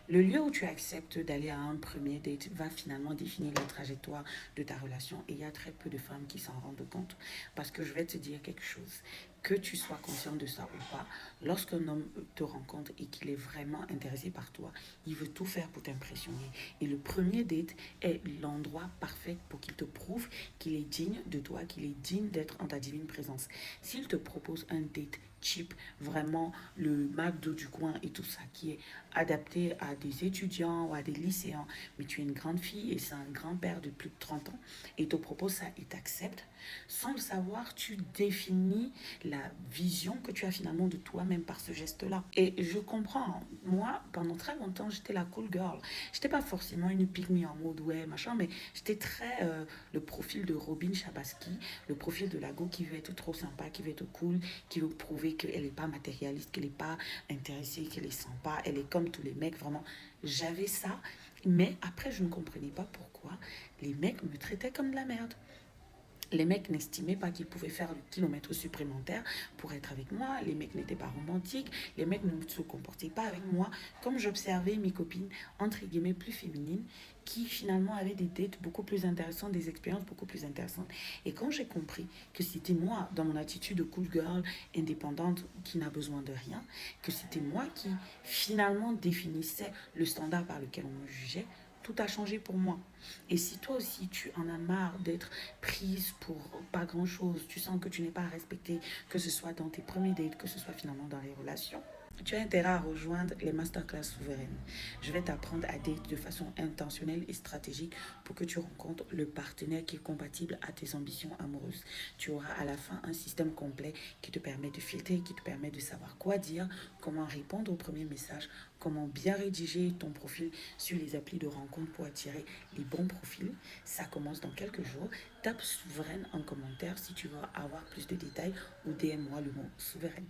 Le lieu où tu acceptes d'aller à un premier date va finalement définir la trajectoire de ta relation et il y a très peu de femmes qui s'en rendent compte. Parce que je vais te dire quelque chose, que tu sois conscient de ça ou pas, lorsqu'un homme te rencontre et qu'il est vraiment intéressé par toi, il veut tout faire pour t'impressionner. Et le premier date est l'endroit parfait pour qu'il te prouve qu'il est digne de toi, qu'il est digne d'être en ta divine présence. S'il te propose un date cheap, vraiment le McDo du coin et tout ça qui est adapté à des étudiants ou à des lycéens, mais tu es une grande fille et c'est un grand-père de plus de 30 ans et te propose ça et t'acceptes, sans le savoir, tu définis la vision que tu as finalement de toi-même par ce geste-là. Et je comprends, moi, pendant très longtemps, j'étais la cool girl. J'étais pas forcément une pick-me en mode ouais, machin, mais j'étais très le profil de Robin Chabaski, le profil de la go qui veut être trop sympa, qui veut être cool, qui veut prouver qu'elle n'est pas matérialiste, qu'elle n'est pas intéressée, qu'elle est sympa, elle est comme tous les mecs, vraiment. J'avais ça, mais après, je ne comprenais pas pourquoi les mecs me traitaient comme de la merde. Les mecs n'estimaient pas qu'ils pouvaient faire le kilomètre supplémentaire pour être avec moi. Les mecs n'étaient pas romantiques. Les mecs ne se comportaient pas avec moi comme j'observais mes copines, entre guillemets, plus féminines, qui finalement avaient des dates beaucoup plus intéressantes, des expériences beaucoup plus intéressantes. Et quand j'ai compris que c'était moi, dans mon attitude de cool girl, indépendante, qui n'a besoin de rien, que c'était moi qui finalement définissais le standard par lequel on me jugeait, tout a changé pour moi. Et si toi aussi tu en as marre d'être prise pour pas grand chose, tu sens que tu n'es pas respectée, que ce soit dans tes premiers dates, que ce soit finalement dans les relations, tu as intérêt à rejoindre les masterclass souveraines. Je vais t'apprendre à date de façon intentionnelle et stratégique pour que tu rencontres le partenaire qui est compatible à tes ambitions amoureuses. Tu auras à la fin un système complet qui te permet de filtrer, qui te permet de savoir quoi dire, comment répondre aux premiers messages, comment bien rédiger ton profil sur les applis de rencontre pour attirer les bons profils. Ça commence dans quelques jours. Tape souveraine en commentaire si tu veux avoir plus de détails ou DM-moi le mot souveraine.